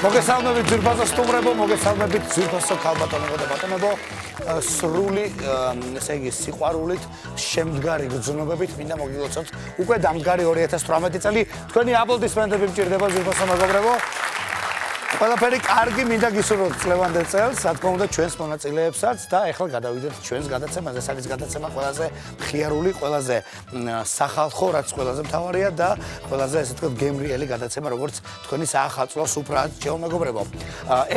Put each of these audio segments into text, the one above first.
მოგესალმებით ძვირფასო სტუმრებო, მოგესალმებით ძვირფასო ქალბატონებო და ბატონებო, სრული, ესე იგი, სიყვარულით, შემდგარი გრძნობებით, მინდა მოგილოცოთ უკვე დამდგარი 2018 წელი. თქვენი აპლოდისმენტები მჭირდება ძვირფასო მეგობრებო. ყველაფერი კარგი, მინდა გისურვოთ წლევანდელ წელს, რა თქმა უნდა ჩვენს მონაწილეებსაც და ახლა გადავიდეთ ჩვენს გადაცემაზე. ეს არის გადაცემა ყველაზე მხიარული, ყველაზე სახალხო, რაც ყველაზე მთავარია და ყველაზე ესე ვთქვათ გემრიელი გადაცემა, როგორც თქვენი საახალწლო სუფრად ჩემო მეგობრებო.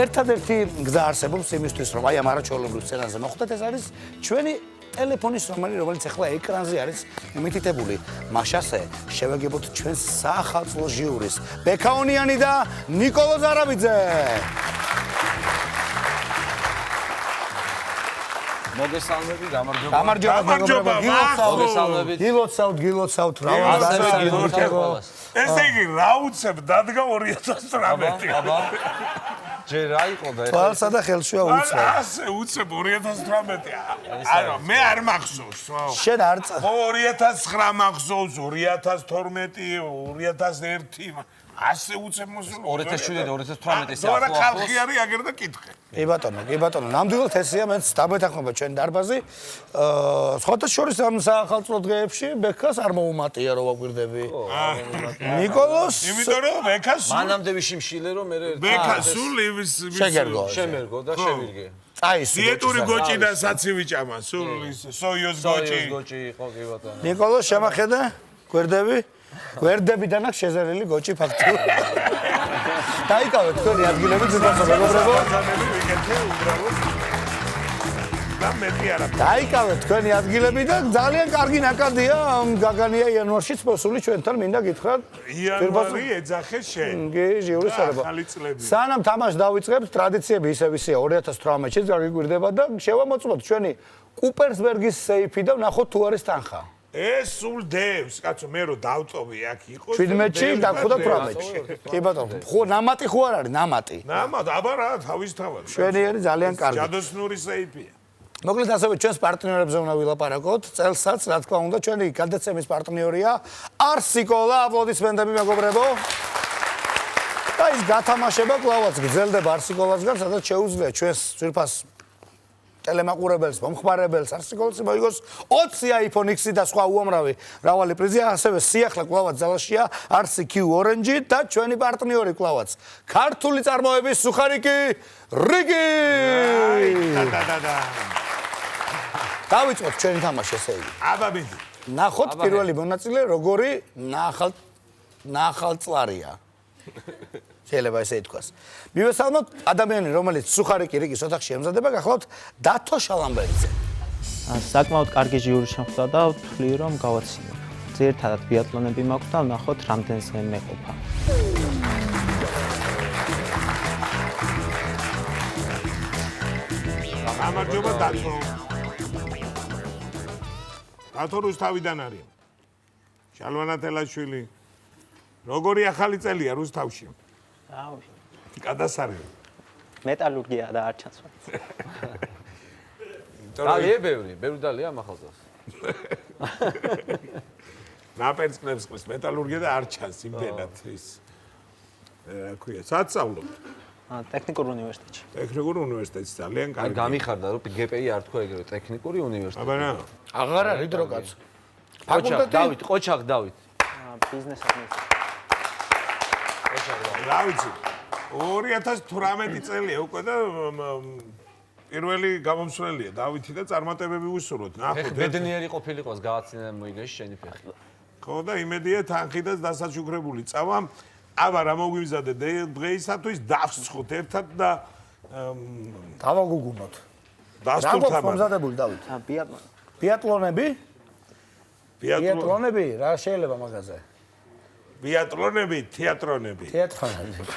ერთადერთი გზა არსებობს იმისთვის, რომ აი ამ არაჩვეულებრივ სცენაზე მოხვდეთ, ეს არის ჩვენი ტელეფონის ნომერი, რომელიც ახლა ეკრანზე არის მითითებული. მაშასე შევეგებოთ ჩვენს საახალწლო ჟიურის ბექაონიანი და ნიკოლო ზარაბიძე. მოგესალმებით, გამარჯობა. გამარჯობა მეგობრებო, გილოცავთ, ესე იგი, რა უცებ დადგა 2018. აბა. ჯერ რა იყო და თვალსა და ხელშუა უცებ. ასე უცებ 2018. ანუ მე არ მახსოვს. შენ არ 2009 მახსოვს, 2012, 2001. ასე უცებ მოსულ 2017-2018 ისე ახლა ხალხი არის აგერ და კითხე. კი ბატონო, ნამდვილად ესეა მეც დაბეთანხმება ჩვენ დარბაზი. სხვათა შორის ამ საახალწლო დღეებში ბექას არ მოუმატია რომ ვაგვირდები. ნიკოლოს იმიტომ რომ ბექას მანამდე ვიშიმშილე რომ მე ბექა სულ იმის შემერგო და შევირგე. აი დიეტური გოჭი და საცივი ჭამა, სულ ის სოიოს გოჭი. გოჭი იყო კი ბატონო. ნიკოლოს შემახედა გვერდები? გვერდებიდან აქვს შეზერილი გოჭი ფაქტურად. დაიკავეთ თქვენი ადგილები ძვირფასო მეგობრებო. და მეტი არა. დაიკავეთ თქვენი ადგილები და ძალიან კარგი ნაკადია გაგანია იანვარშიც მოსული ჩვენთან მინდა გითხრათ. იანვარი ეძახე შენ. კი, ჟიურის სარება. ახალი წლები. სანამ თამაშს დავიწყებთ, ტრადიციები ისევ ისეა 2018-ში გაგიგვირდება და შევამოწმოთ ჩვენი კუპერსბერგის სეიფი და ვნახოთ თუ არის თანხა. ეს სულ დევს, კაცო, მე რო დავწოვი აქ იყო. 17-ში დაგვხვდა 18-ში. კი ბატონო, ხო ნამატი ხო არ არის, ნამატი. ნამატ, აბა რა, თავისთავად. შვენიერი ძალიან კარგი. ჯადოსნური სეიფია. მოკლედ ასევე ჩვენს პარტნიორებზე უნდა ვილაპარაკოთ. წელსაც, რა თქმა უნდა, ჩვენი გადაცემის პარტნიორია არსიკოლა, აპლოდისმენტები მეგობრებო. და ის გათამაშება კვლავაც გრძელდება არსიკოლასგან, სადაც შეუძლია ჩვენს ძვირფას ტელემაყურებელს, მომხმარებელს, არსიკოლას მოიგოს 20 iPhone X და სხვა უამრავი მრავალი პრიზი, ასევე სიახლე კვლავაც ძალაშია RCQ Orange და ჩვენი პარტნიორი კვლავაც ქართული წარმოების სუხარიკი რიგი. დავიწყოთ ჩვენი თამაში ესე იგი. აბა მიდი. ნახოთ პირველი მონაწილე როგორი ნახალწლარია. შეიძლება ესე ითქვას. მივესალმოთ ადამიანი, რომელიც სუხარიკი რიგის ოთახში ემზადება, გახლავთ დათო შალამბერიძე. საკმაოდ კარგი ჟიური შემხვდა და ვთვლი რომ გავაცინებ. ძირითადად ბიატლონები მაქვს და ვნახოთ რამდენზე მეყოფა. გამარჯობა დათო. დათო რუსთავიდან არის. შალვანა თელაშვილი. როგორი ახალი წელია რუსთავში? გადასარევი. მეტალურგია და არ ჩანს. დალია ბევრი დალია ამ ახალწელს. ნაპერწკლებს ყრის მეტალურგია და არ ჩანს იმდენად ის. რა ქვია, საცავლო. ტექნიკურ უნივერსიტეტში. ტექნიკურ უნივერსიტეტში ძალიან კარგი. გამიხარდა რომ გპი არ თქვა ეგრევე ტექნიკური უნივერსიტეტი. აბა რა. აღარ არის დრო კაცო. ყოჩახ დავით. ბიზნეს ადმინისტრაცია. რა ვიცი. 2018 წელია უკვე და პირველი გამომსვლელია დავითი და წარმატებები უსურვოთ. ნახოთ. ბედნიერი ყოფილიყოს გააცინე მოიგეს შენი ფეხი. ხო და იმედია თანხიდაც დასაჩუქრებული წავა. აბა რა მოგვიმზადე დღეისათვის დავსხოთ ერთად და დავაგუგუნოთ. დასტურთამა. რა მომზადებული დავით? ბიატლონი. ბიატლონები? რა შეიძლება მაგაზე? ბიატლონები, თეატრონები.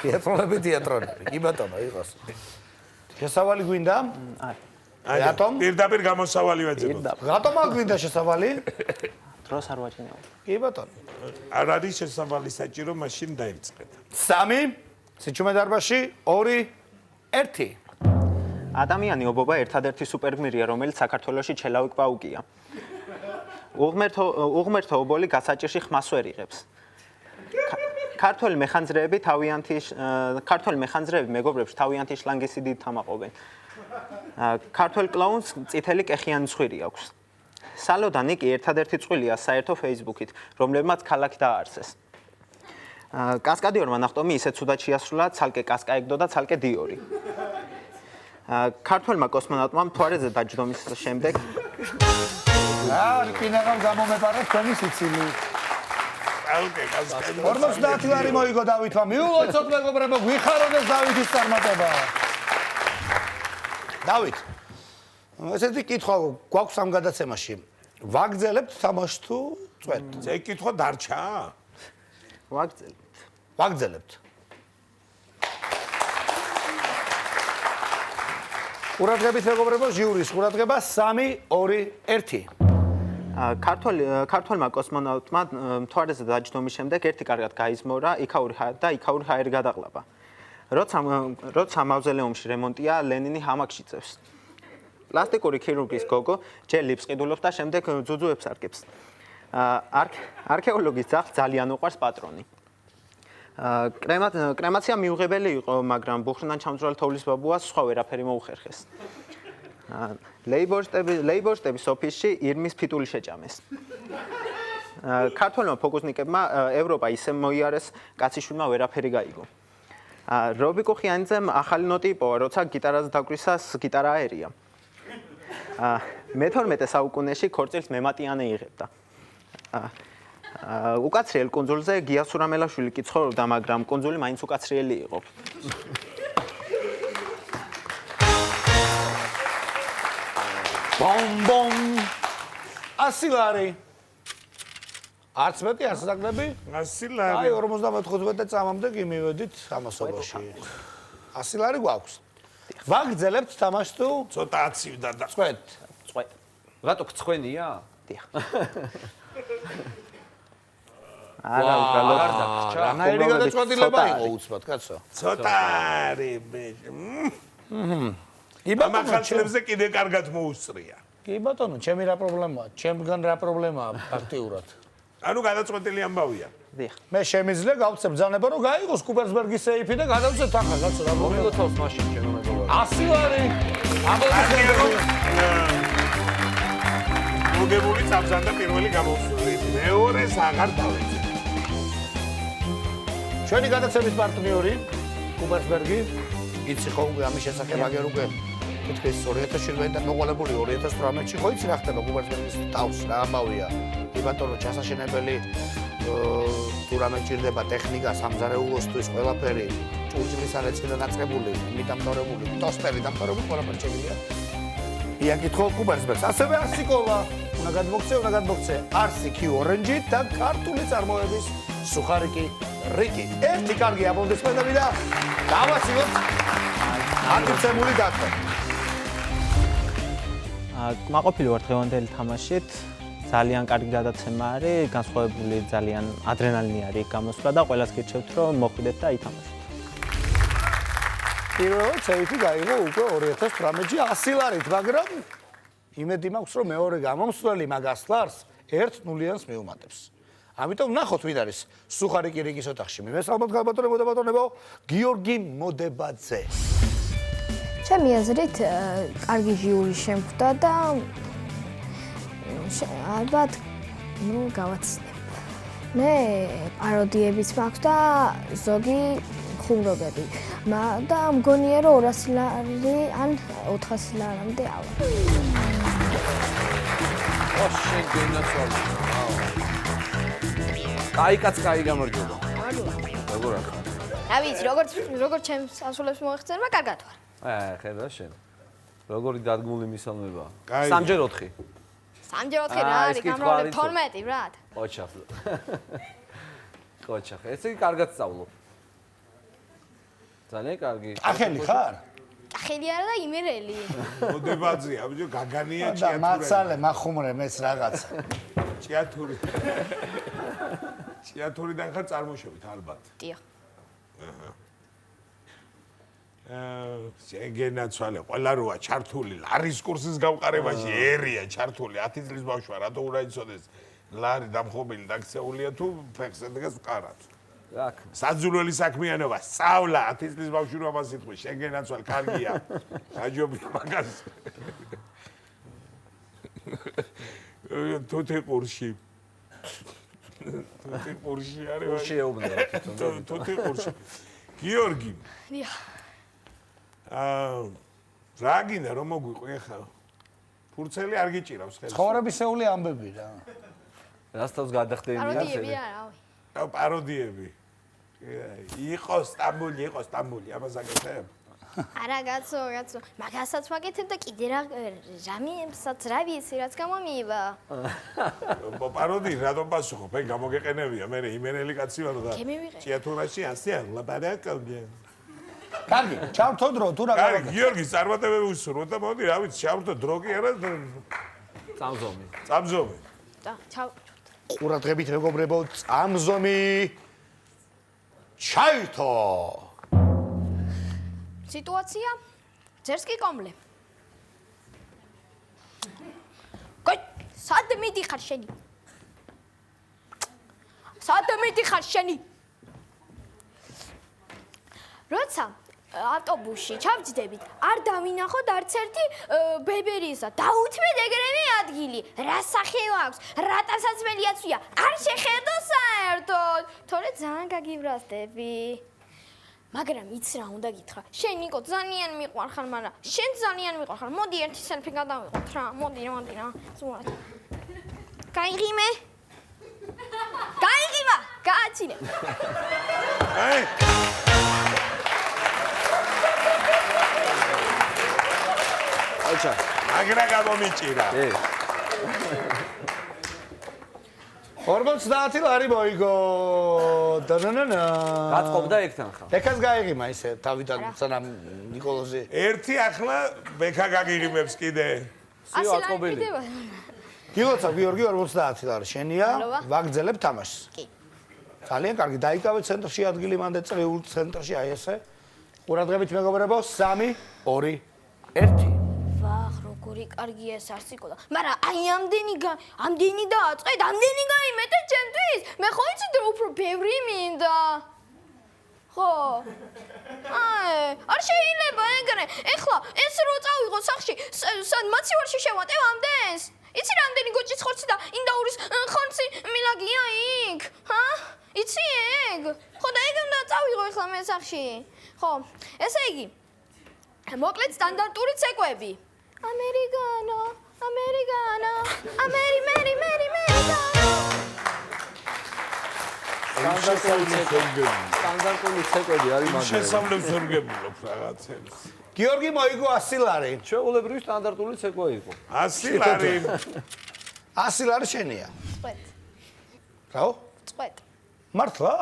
თეატრონები. კი ბატონო, იყოს. შესავალი გვინდა? არა. რატომ? პირდაპირ გამოსავალი ვეძებოთ. რატომ არ გვინდა შესავალი? დროს არ ვაჩინეო. კი ბატონო. არ არის შესავალი საჭირო, მაშინ დაიწყეთ. 3 სიჩუმე დარბაზში 2 1 ადამიანი ობობა ერთადერთი სუპერგმირია, რომელიც საქართველოში ჩელავიკ-პაუკია. უღმერთო ობოლი გასაჭირში ხმას ვერ იღებს. ქართველი მეხანძრეები მეგობრებს თავიანთი შლანგის სიდიდით ამაყობენ. ქართველ კლაუნს წითელი კეხიანი ცხვირი აქვს. სალოდანი კი ერთადერთი წყვილია საერთო Facebook-ით, რომლებმაც ქალაქი დააარსეს. კასკადიორმა ნახტომი ისეთ ცუდად შეასრულა, ცალკე კასკაეგდო და ცალკე დიორი. ქართველმა კოსმონავტმა მთვარეზე დაჯდომის შემდეგ რკინაღამ გამომეპარა თქვენი სიცილი. 50 ლარი მოიგო დავითმა. მიულოცოთ მეგობრებო, გვიხაროდეს დავითის წარმატება. დავით, ესეთი კითხვა გვაქვს ამ გადაცემაში. ვაგრძელებთ თამაშს თუ წვეთ? ეს კითხვა დარჩა? ვაგრძელებთ. ყურადღებით მეგობრებო, ჟიურის ყურადღება 3, 2, 1. ქართველმა კოსმონავტმა მთვარეზე დაჯდომის შემდეგ ერთი კარგად გაიზმორა იქაური ჰაერი გადაყლაპა. როცა მავზოლეუმში რემონტია, ლენინი ჰამაკში წევს. პლასტიკური ქირურგის გოგო ჯერ ლიფს ყიდულობს და შემდეგ ძუძუებს არკებს. არქეოლოგის ძაღლს ძალიან უყვარს პატრონი. კრემაცია მიუღებელი იყო, მაგრამ ბუხრიდან ჩამძრალი თოვლის ბაბუას სხვა ვერაფერი მოუხერხეს. ლეიბორისტების ოფისში ირმის ფიტული შეჭამეს. ქართველმა ფოკუსნიკებმა ევროპა ისე მოიარეს, კაციშვილმა ვერაფერი გაიგო. რობი კუხიანიძემ ახალი ნოტი იპოვა, როცა გიტარაზე დაგვისას გიტარა აერია. მე-12 საუკუნეში ქორწილს მემატიანე იღებდა. უკაცრიელ კუნძულზე გია სურამელაშვილი კი ცხოვრობდა, მაგრამ კუნძული მაინც უკაცრიელი იყო. ბომ 100 ლარი. არც მეტი არ საკნები? 100 ლარი. აი 45 წამამდე კი მივედით ამასობაში. 100 ლარი გვაქვს. ვაგრძელებთ თამაშს თუ ცოტა აცივდა და წვეთ. რატო გცხვენია? დიახ. რანაირი გადაწყვეტილება იყო უცბად, კაცო. ცოტა არის მამახალწლებზე კიდე კარგად მოუსწრია. კი ბატონო, ჩემი რა პრობლემაა? ჩემგან რა პრობლემაა ფაქტიურად? ანუ გადაწყვეტილი ამბავია. დიახ. მე შემიძლია გავცებ ბრძანება, რომ გაიღოს კუპერსბერგის სეიფი და გადავწევ თანხა, კაცო, რა მომიგო თავს მაშინ ჩემო მეგობრებო. 100 ლარი. ამბობთ მოგებული წამზანდა პირველი გამოსული. მეორეს აღარ დავეცე. ჩვენი გადაცემის პარტნიორი კუპერსბერგი, იცი ხო უკვე ამის შესახებ აგერ უკვე თითქოს 2017-დან მოყოლებული 2018-ში ხო იცი რა ხდება კუპერსბერგის თავს რა ამბავია. კი ბატონო, ჩასაშენებელი თუ რამე ჭირდება ტექნიკა სამზარეულოსთვის ყველაფერი ჭურჭლის არეცხიდან დაწყებული, მიდამთავრებული, ტოსტერი დამთავრებული ყველაფერი შეგვიძლია. იაკითხო კუპერსბერგს. ასევე არსიკოლა უნდა გადმოგცე არსი კი ორენჯი და ქართული წარმოების სუხარიკი რიკი. ერთი კარგი აპლოდისმენტები და დავასრულოთ აკრძემული დათო. კმაყოფილი ვარ დღევანდელი თამაშით. ძალიან კარგი გადაცემა არის, განსხვავებული ძალიან ადრენალინი არის გამოსვლა და ყველას გირჩევთ რომ მოხვიდეთ და ითამაშოთ. პირველად სეიფი გაიღო უკვე 2018-ში 100 ლარით, მაგრამ იმედი მაქვს რომ მეორე გამომსვლელი მაგას ლარს 1-0-იანს მიუმატებს. ამიტომ ნახოთ ვინ არის სუხარიკი რიგის ოთახში. მივესალმოთ გალბატონებო და ბატონებო, გიორგი მოდებაძე. ჩემი აზრით კარგი ჟიური შემხვდა და ალბათ გავაცნებ. მე პაროდიებიც მაქვს და ზოგი ხუმრობები. და მგონია რომ 200 ლარი ან 400 ლარამდე ავა. ოშენ გენაცვალე. კაიკაც კაი გამარჯობა. როგორ ახლა? რა ვიცი, როგორც ჩემს ასულებს მოეხსენება, კარგად ვარ. ხედავ შენ. როგორი დადგმული მისალმებაა. კაი. 3-ჯერ 4. 3-ჯერ 4 რა არის, გამრავლებ 12 ბრატ. ოჩახ. ოჩახ. ესე იგი კარგად სწავლობ. ძალიან კარგი. ახელი ხარ? ახელი არა და იმერელი. მოდებაძეა, ბიჭო, გაგანია და ჭიათური. მაცალე, მახუმრე მეც რაღაცა. ჭიათური. ჭიათურიდან ხარ წარმოშობით ალბათ. დიახ. შეგენაცვალე, ყველა როა ჩართული ლარის კურსის გავყარებაში ერია ჩართული 10 წლის ბავშვია, რატო უნდა იცოდეს ლარი დამხობილი დაქცეულია თუ ფეხზე დგას ვკარად. აქ. საძულველი საქმიანობა, სწავლა, 10 წლის ბავშვი რომ ამას იტყვის, შეგენაცვალ, კარგია. გაჯობი მაგას. თუთი ყურში. თუთი ყურში არის. ყურში ეუბნება თვითონ. თუთი ყურში. გიორგი. დიახ. რა გინდა რომ მოგვიყვი ახლა? ფურცელი არ გიჭირავს ხელს. ცხოვრებისეული ამბები რა. რასთავს გადახდენია პაროდიები არა. პაროდიები. იყო სტამბული, ამას აკეთებ? არა გაცო. მაგასაც ვაკეთებ და კიდე რამეებსაც რა ვიცი რაც გამომიება. პაროდი რატომ პასუხობ? აი გამოგეყენებია, მე იმენელი კაცი ვარ და ჭიათურაში ასეა ლაბარაკობია. კარგი, ჩავთო დრო თუ რა კარგი, გიორგი წარმატებები უსურვო და მოდი, რა ვიცი, ჩავთო დრო კი არა, წამზომი. და ჩავ. ყურადღებით მეგობრებო, წამზომი ჩაითო. სიტუაცია ძერს კი კომლე. კაი, სად მიდიხარ შენი? როცა ავტობუსში ჩავჯდებით, არ დავინახოთ არც ერთი ბებერისა. დაუთმეთ ეგრევე ადგილი. რა სახე აქვს? რატასაც მელიაცვია? არ შეხედო საერთოდ. თორე ძალიან გაგიბრასდები. მაგრამ იცი რა უნდა გითხრა. შენ ნიკო ძალიან მიყვარხარ, მაგრამ შენ ძალიან მიყვარხარ. მოდი ერთი სელფი გადავიღოთ რა. მოდი რა. ზურა. გაიღიმე? გააჩინე. აი აჩა. აგრა გამომიჭირა. 50 ლარი მოიგო. დანანანა. გაწყობდა ეგთან ხა. ბექას გაიღიმა ისე თავიდან სანამ ნიკოლოზი. ერთი ახლა ბექა გაგიღიმებს კიდე. სიო აწყობილი. გილოცა გიორგი 50 ლარი შენია. მადლობა. ვაგრძელებ თამაშს. კი. ძალიან კარგი, დაიკავე ცენტრში ადგილი მანდ წრიულ ცენტრში აი ესე. ყურადღებით მეგობრებო, 3 2 1. ვახ, როგორი კარგია ეს არსიკო და. მაგრამ აი ამდენი დააწყეთ, ამდენი გაიმეტე ჩემთვის. მე ხო იცი რომ უფრო ბევრი მინდა. ხო. არ შეიძლება ეგრე. ეხლა ეს რო წავიღო სახში, სად მაცივარში შევატევ ამდენს? იცი რამდენი გოჭის ხორცი და ინდაურის ხორცი მილაგია იქ? იცი ეგ? ხო და ეგ უნდა წავიღო ეხლა მე სახში. ხო, ესე იგი. მოკლედ სტანდარტული ცეკვები. ამერიკანო. სტანდარტული ცეკვები არის მაგარი. შესავლებს ორგებულობ რაღაცებს. გიორგი მოიგო 100 ლარი. ჩვეულებრივი სტანდარტული ცეკვა იყო. 100 ლარი. 100 ლარი შენია. წყვეთ. რაო? წყვეთ. მართლა?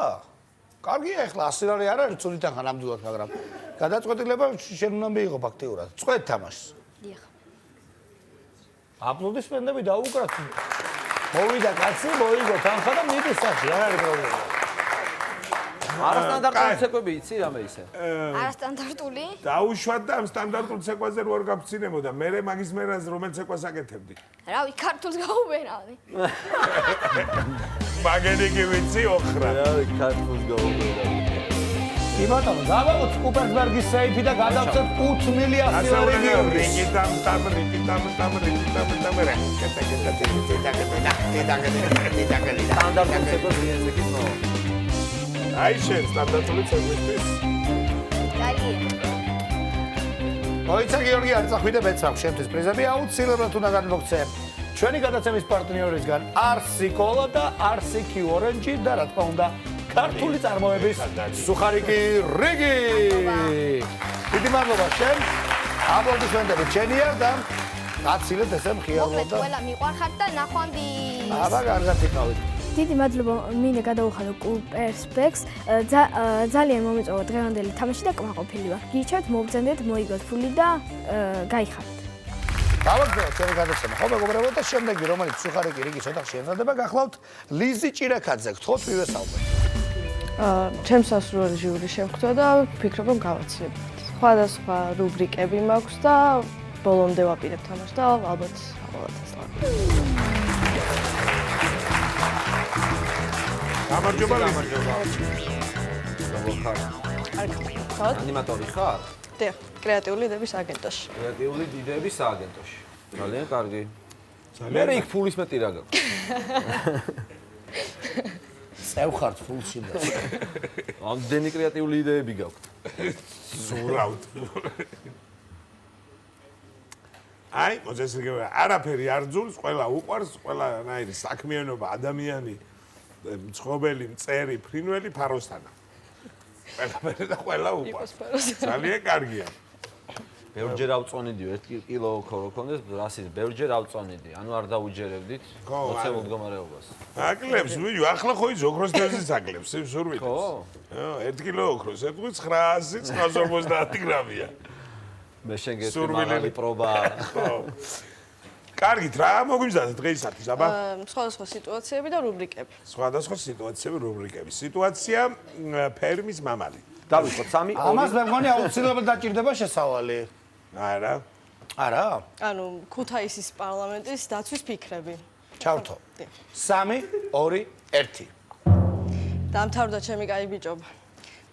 კარგია ეხლა 100 ლარი არ არის წურიდან ხანამდვილად, მაგრამ გადაწყვეტილება შენ უნდა მიიღო ფაქტიურად. წყვეთ თამაშს. დიახ. აპლოდისმენტები დაუკრათ. მოვიდა კაცი, მოიგო თანხა და მიდის სახში, არ არის პრობლემა. არასტანდარტული ცეკვები იცი რამე ისე? არასტანდარტული? დაუშვათ და ამ სტანდარტულ ცეკვაზე რო არ გაფცინებოდა, მე მაგის მერას რომელ ცეკვას აკეთებდი? რავი, ქართულს გაუბერავდი. მაგენი კი ვიცი ოხრა. რავი, ქართულს გაუბერავდი. კი ბატონო, დავაღოთ კუპერსბერგის სეიფი და გადავწევთ 5 მილი 100 ლარი გიორგის. სტანდარტული ცეკვები ზიანზექით ნო. აი შენ სტანდარტული ცეკვისთვის. კარგია. მოიცა გიორგი არ წახვიდე მეცახ შენთვის პრიზები აუცილებლად უნდა გადმოგცე. ჩვენი გადაცემის პარტნიორისგან არსიკოლა და არსიკი ორენჯი და რა თქმა უნდა ქართული წარმოების სუხარიკი რიგი. დიდი მადლობა შენ. აპლოდისმენტები შენია და გაცილეთ ესე მხიარულად მოკლედ ყველა მიყვარხართ და ნახვამდი. აბა კარგად იყავით. დიდი მადლობა მინდა გადავუხადო კუპერსპექს. ძალიან მომეწონა დღევანდელი თამაში და კმაყოფილი ვარ. გიჩვენთ, მოვბრძანდეთ, მოიგოთ ფული და გაიხარეთ. გავაგზავნოთ ჩვენი გადაცემა. ხო მეგობრებო და შემდეგი რომელიც სუხარიკი რიგის ოთახში ემზადება გახლავთ ლიზი ჭირაკაძე. გთხოვთ ვივესალმოთ. ჩემს სასურველი ჟიური შემხვდა და ვფიქრობ რომ გავაცნობთ. სხვადასხვა რუბრიკები მაქვს და ბოლომდე ვაპირებ თამაშს და ალბათ ყოველთვის გამარჯობა. ხარ? თავად ანიმატორი ხარ? დიახ, კრეატიული იდეების აგენტოში. კრეატიული იდეების სააგენტოში. ძალიან კარგი. მე იქ ფულის მეტი რა გაქვს. წევხართ ფულში და ამდენი კრეატიული იდეები გაქვთ. ზურავთ. აი, მოძესრიგება, არაფერი არ ძულს, ყველა უყვარს, ყველანაირი საქმიანობა, ადამიანი, მცხოვრებელი, მწერი, ფრინველი ფაროსთანა. ყველაფერი და ყველა უყვარს. ძალიან კარგია. ბევრჯერ ავწონიდიო 1 კილო ოქრო რო ქონდეს, რასის ბევრჯერ ავწონიდი. ანუ არ დაუჯერებდით მოცემულ მდგომარეობას. აკლებს, ვიო, ახლა ხო ის ოქროს თევზიც აკლებს, სურვილს. ხო? 1 კილო ოქროს, ეთქვი 950 გრამია. მე შენ გეტყვი მაღალი პრობა. ხო. კარგით, რა მოგვიმზადეთ დღეისათვის, აბა? სხვადასხვა სიტუაციები და რუბრიკები. სხვადასხვა სიტუაციები, რუბრიკები. სიტუაცია ფერმის მამალი. დავიწყოთ 3 ამას მე მგონი აუცილებლად დაჭირდება შესავალი. არა. არა? ანუ ქუთაისის პარლამენტის დაცვის ფიქრები. ჩავრთო. 3 2 1. დამთავრდა ჩემი კაი ბიჭობა.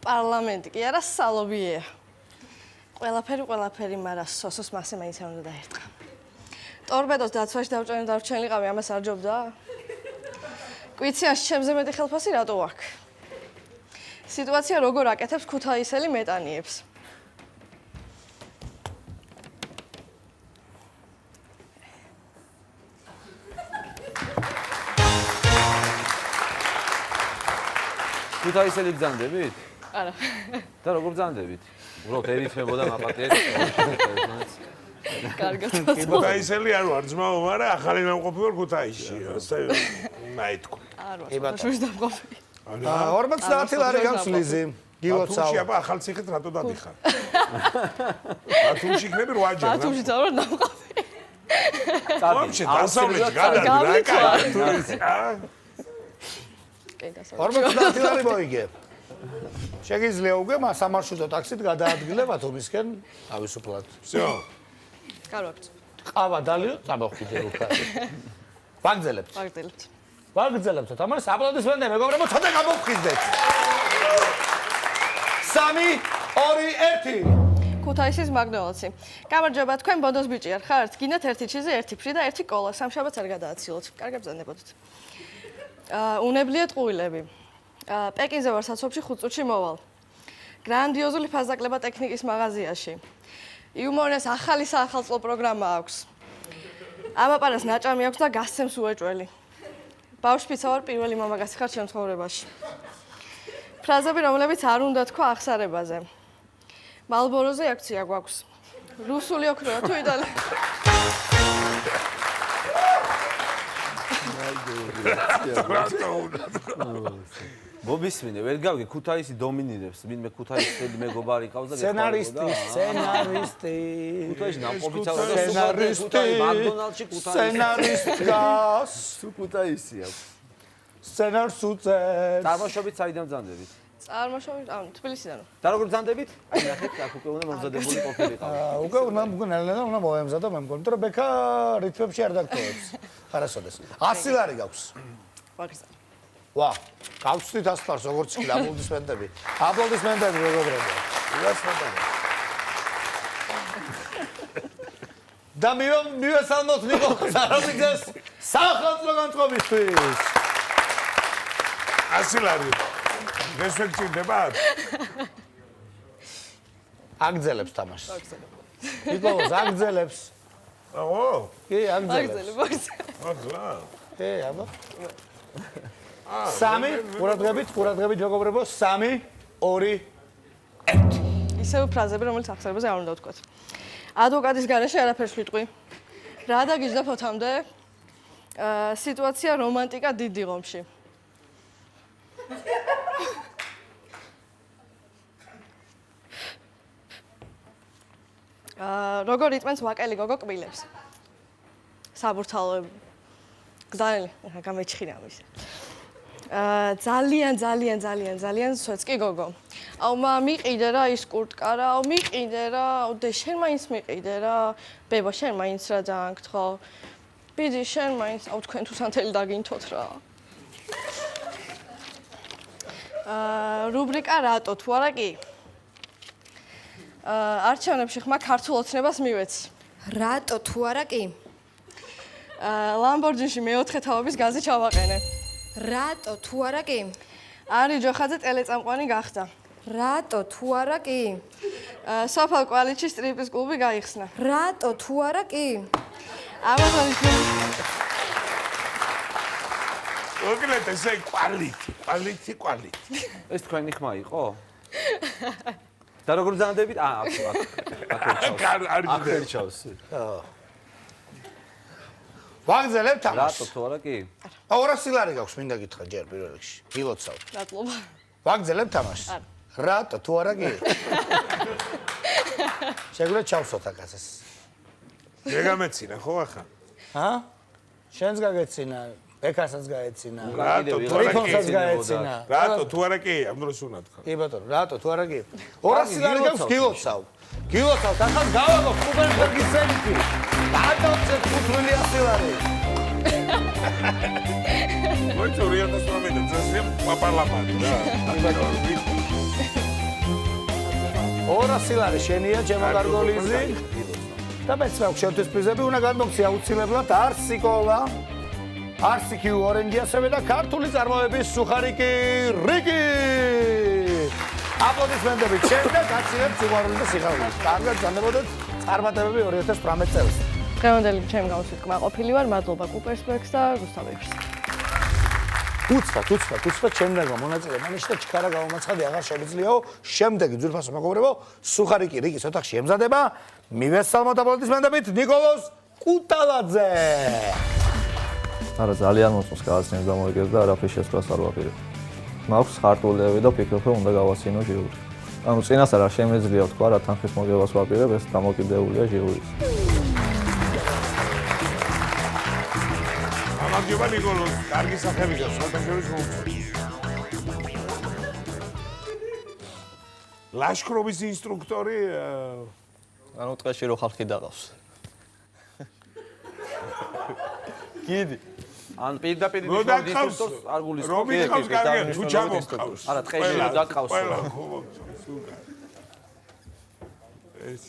პარლამენტი კი არა სალობიეა. ყველაფერი, მაგრამ სოსოს მასე მაინც არ უნდა დაერტყა. ტორპედოს დაცვაში დარჩენილიყავი, ამას არ ჯობდა? კვიციანში ჩემზე მეტი ხელფასი რატო აქვს? სიტუაცია როგორ აკეთებს ქუთაისელი მეტანიებს? ქუთაისელი ბრძანდებით? არა. და როგორ ბრძანდებით? უბრალოდ ერითმებოდა მაპატიეთ. კარგად. ქუთაისელი არ ვარ, ძმაო, მაგრამ ახალი ნამყოფი ვარ ქუთაისში. ასე მაითქვა. არ ვარ, შუშ დამყოფი. 50 ლარი გაქვს ლიზი. გილოცავ. ბათუმში აბა ახალ ციხით რატო დადიხარ? ბათუმში იქნები 8 ჯერ. ბათუმში თავად დამყოფი. ბათუმში დასავლეთში გადადი რა კაი. 50 ლარი მოიგე. შეგიძლია უკვე სამარშრუტო ტაქსით გადაადგილე ბათუმისკენ თავისუფლად. всё. კარგად. ყავა დალიო, წამოხვიდე უკან. ვაგრძელებთ. ვაგრძელებთ. ვაგრძელებთ. ამას აპლოდისმენტები, მეგობრებო, ცოტა გამოვხიზდეთ. 3 2 1. ქუთაისის მაგნოლაცი. გამარჯობა, თქვენ ბოდოს ბიჭი არ ხართ? გინდათ ერთი ჩიზი, ერთი ფრი და ერთი კოლა. სამშაბათს არ გადააცილოთ. კარგად ბრძანდებოდით. უნებლიეთ ყუილები. პეკინზე ვარ საცობში 5 წუთში მოვალ. გრანდიოზული ფაზაკლება ტექნიკის მაღაზიაში. იუმორეს ახალი საახალწლო პროგრამა აქვს. ამაპარას ნაჭამი აქვს და გასცემს უეჭველი. ბავშვიცა ვარ, პირველი მამაგასი ხარ ჩემ ცხოვრებაში. ფრაზები, რომლებიც არ უნდა თქვა ახსარებაზე. მალბოროზე აქცია გვაქვს. რუსული ოქროა თუ იტალიელი? მობისმინე, ვერ გავიგე ქუთაისი დომინირებს, ვინმე ქუთაისელი მეგობარი ყავს და სცენარისტი. ქუთაისში ნამყოფიც აქვს. სცენარისტი. მაკდონალდში ქუთაისი. სცენარისტი გას. ქუთაისი აქვს. სცენარს უწევს. წარმოშობით საიდან ბრძანდებით? წარმოშობით, ანუ თბილისიდან. და როგორ ბრძანდებით? აი ნახეთ, აქ უკვე უნდა მომზადებული ყოფილიყავი. უკვე უნდა მოემზადო მე მგონი, რომ ბექა რითმებში არ დაგტოვებს. არასოდეს. 100 ლარი გაქვს. ვაგზავნე. ვა, გავწვით 100 ლარს, როგორც ჭირდა აპლოდისმენტები. აპლოდისმენტები, მეგობრებო. ილოცავთ. და მივესალმოთ ნიკოლას არაბიძეს სახელმწიფო განწყობისთვის. 100 ლარი. რესპექტირდებათ? აგძელებს თამაშს. ნიკოლას აგძელებს. ო, კი, აგძელებს. ახლა. კი, აბა. 3 ყურადღებით, მეგობრებო, 3 2 1. ისევ ფრაზები, რომელიც ახსარებაზე არ უნდა ვთქვათ. ადვოკატის გარეშე არაფერს ვიტყვი. რა დაგიჯდა ფოთამდე? სიტუაცია რომანტიკა დიდ დიღომში. როგორ იტმენს ვაკელი გოგო კბილებს? საბურთალოები. გზაელი, გამეჩხინა ამის. ძალიან სვეცკი გოგო. აუ მიყიდე რა ის კურტკა რა, აუ მიყიდე რა, აუ დე შენ მაინც მიყიდე რა. ბებო შენ მაინც რა ძალიან გთხოვ. ბიძი შენ მაინც, აუ თქვენ თუ სანთელი დაგინთოთ რა. რუბრიკა რატო თუ არა კი? არჩევნებში ხმა ქართულ ოცნებას მივეცი. რატო თუ არა კი? ლამბორჯინში მეოთხე თაობის გაზი ჩავაყენე. რატო თუ არა კი? არი ჯოხაძე ტელეწამყვანი გახდა. რატო თუ არა კი? სოფელ კვალიჩი სტრიპის კლუბი გაიხსნა. რატო თუ არა კი? ამაზონის მოკლედ ესე კვალიტი. ეს თქვენი ხმა იყო? და როგორ ბრძანდებით? აქ ერჩავს. ვაგზელებ თამაშს. რატო თუ არა კი? 200 ლარი გაქვს, მინდა გითხრა ჯერ პირველ რიგში. გილოცავ. მადლობა. ვაგზელებ თამაშს. რატო თუ არა კი? შეგვიძლია ჩავსოთ აკაცეს. შეგამეცინა ხო ახლა? შენს გაგეცინა, ეკასაც გაეცინა. რატო თუ არა რიკონსაც კი? გაეცინა. რატო თუ არა კი? ამ დროს უნდა თქვა. კი ბატონო, რატო თუ არა კი? 200 ლარი გაქვს, გილოცავ. გილოცავ, ახლა გავაგო სუპერფერგის სენტი. ბატონზე 500 ლარი. მოიწორი 2018 წელს პაპალამარი რა. 200 ლარი შენია ჩემო გარგოლიზი. და მეც მაქვს შევთვის პრიზები, უნდა გადმოგცი აუცილებლად არსი კოლა, არსი კიუ ორენჯი ასევე და ქართული წარმოების სუხარიკი რიკი. აპლოდისმენტები შემდეგ აცილებ სიყვარული და სიხარული. კარგად გრძანდებოდეთ წარმატებები 2018 წელს. დღევანდელი ჩემ გავუსვით კმაყოფილი ვარ, მადლობა კუპერსბერგს და გუსტავებს. უცბად შემდეგმა მონაწილეებმა ნიშნა ჩქარა გამომაცხადი აღარ შემიძლიაო. შემდეგი ძვირფასო მეგობრებო, სუხარიკი რიკის ოთახში ემზადება. მივესალმოთ აპლოდისმენტებით ნიკოლოზ კუტალაძე. არა ძალიან მოწონს გააცნეს და მოიგებს და არაფრის შესწრას არ ვაპირებ. მაქვს ხარტულები და ფიქრობ რომ უნდა გავაცინო ჟიური. ანუ წინასწარ არ შემეძლია თქვა რა თანხის მოგებას ვაპირებ, ეს დამოკიდებულია ჟიურის. გამარჯობა ნიკოლოზ, კარგი სახელი გაქვს, სხვადასხვა მოუწევს. ლაშქრობის ინსტრუქტორი ანუ ტყეში რო ხალხი დაღავს. კიდი. ან პირდაპირ რო დაკავს არ გულისხმობ. რომ მითხავს კარგია, თუ ჩამოყავს. არა, ტყეში რო დაკავს. ყველა ხო მოწონს, სულ ეს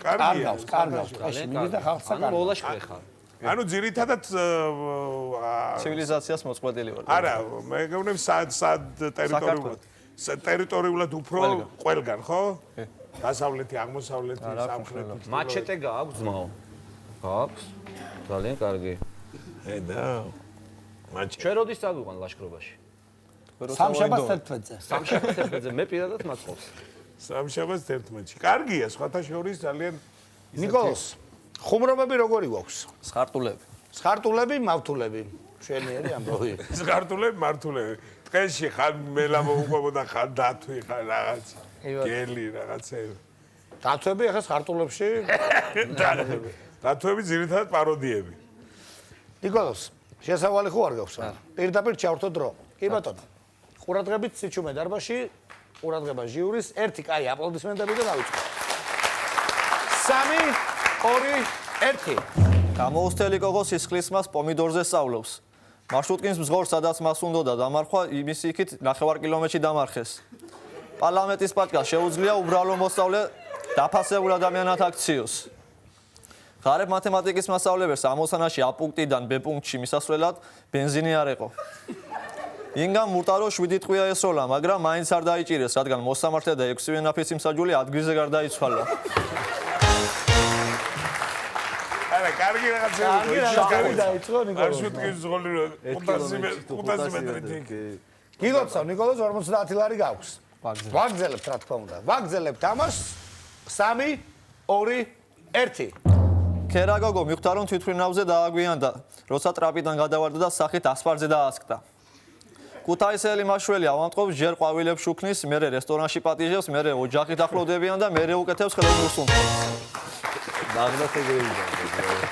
კარგია. კარგავს, ტყეში მიდის და ხალხს ანუ მოლაშქრე ხარ. ანუ ძირითადად ცივილიზაციას მოწყვეტილი ვარ. არა, მე გეუბნები სად ტერიტორიულად უფრო ყველგან, ხო? დასავლეთი, აღმოსავლეთი, სამხრეთი. მაჩეტე გააქვს ძმაო? გააქვს? ძალიან კარგი. და მაჩეტე. ჩვენ როდის წავიყვან ლაშქრობაში? სამშაბათს 11-ზე. სამშაბათს 11-ზე მე პირადად მაწყობს. სამშაბათს 11-ში. კარგია, სხვათა შორის ძალიან ნიკოლოზ, ხუმრობები როგორი გვაქვს? ხარტულები. ხარტულები, მავთულები. შენიერი ამბავი. ხარტულები, მართულები. ტყეში ხან მელა მოუყვებოდა, ხან დათვი, ხან რაღაც. გელი რაღაცები. დათვები ახლა ხარტულებში. დათვები ძირითადად პაროდიები. ნიკოლოზ, შესავალი ხო არ გაქვს? პირდაპირ ჩავრთო დრო. კი ბატონო. ყურადღებით სიჩუმე დარბაზში, ყურადღება ჟიურის, ერთი კაი აპლოდისმენტები და დავიწყოთ. 3, 2, 1. გამოუსწელი გოგო სისხლისმას პომიდორზე სწავლობს. მარშრუტკინს მძღოლ სადაც მას უნდოდა დამარხვა, იმის იქით 9 კილომეტრში დამარხეს. პარლამენტის პატკას შეუძლია უბრალო მოსწავლე დაფასებულ ადამიანად აქციოს. ღარებ მათემატიკის მასწავლებელს ამოცანაში A პუნქტიდან B პუნქტში მისასვლელად ბენზინი არ ეყო. ინგამ მურტარო 7 ტყვია ესროლა, მაგრამ მაინც არ დაიჭირეს, რადგან მოსამართლე და 6-ვე ნაფიცი მსაჯული ადგილზე გარდაიცვალა. არა, კარგი რაღაცა. კარგი დაიწყო ნიკოლოზ. არ შევტკივ ზღოლი 500 მეტრით. გილოცავ ნიკოლოზ 50 ლარი გაქვს. ვაგზელებთ რა თქმა უნდა. ვაგზელებთ ამას 3, 2, 1. ქერაგოგო მიხვდა რომ თვითმფრინავზე დააგვიანდა, როცა ტრაპიდან გადავარდა და სახით ასფალტზე დაასკდა. ქუთაისელი მაშველი ავანტყოფს ჯერ ყვავილებს შუქნის, მერე რესტორანში პატიჟებს, მერე ოჯახით ახლოვდებიან და მერე უკეთებს ხელოვნურ სუნთქს. დაგდათეგრეიდა.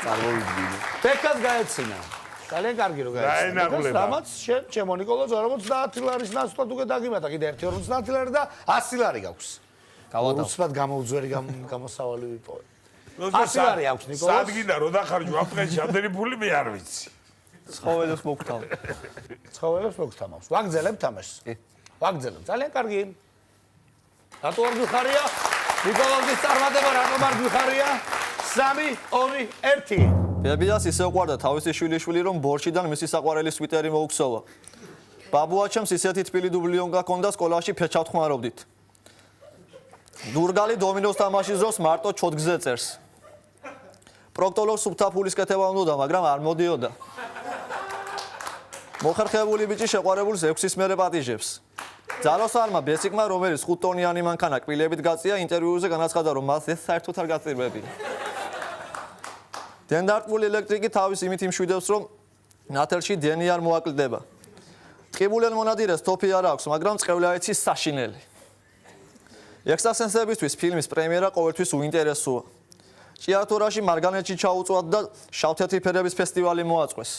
წარმოვიდგინე. ტეკას გაეცინა. ძალიან კარგი რო გაეცინა. რამაც შენ ჩემო ნიკოლოზ 50 ლარის ნაცვლად უკვე დაგიმატა კიდე 50 ლარი და 100 ლარი გაქვს. გავატავ. უცბად გამოუძვერი გამოსავალი ვიპოვე. 100 ლარი აქვს ნიკოლოზ. სადგინა რო დახარჯო ამ დღეში ამდენი ფული მე არ ვიცი. ცხოველებს მოგთავ. ცხოველებს მოგთამავს. ვაგზელებთ ამას. ვაგრძელებ. ძალიან კარგი. რატო არ გიხარია? ნიკოლოზის წარმატება რატომ არ გიხარია? 3 2 1. ბებიას ისე უყვარდა თავისი შვილიშვილი, რომ ბორჩიდან მისი საყვარელი სვიტერი მოუქსოვა. ბაბუაჩემს ისეთი თბილი დუბლიონკა ჰქონდა სკოლაში ფეჩავთქმარობდით. დურგალი დომინოს თამაშის დროს მარტო ჩოდგზე წერს. პროქტოლოგს სუფთაფულის კეთება უნდა, მაგრამ არ მოდიოდა. მოხერხებული ბიჭი შეყვარებულს 6-ის მერე პატიჟებს. ძალოსალმა ბესიკმა, რომელიც 5 ტონიანი მანქანა კბილებით გაწია, ინტერვიუზე განაცხადა, რომ მას ეს საერთოდ არ გაწირვებია. დენდარტული ელექტრიკი თავის იმით იმშვიდებს, რომ ნათელში დენი არ მოაკლდება. ტყიბულენ მონადირეს თოფი არ აქვს, მაგრამ წყევლაიცის საშინელი. ექსტრასენსებისთვის ფილმის პრემიერა ყოველთვის უინტერესოა. ჭიათურაში მარგანეთში ჩაუწვათ და შავ-თეთრი ფერების ფესტივალი მოაწყვეს.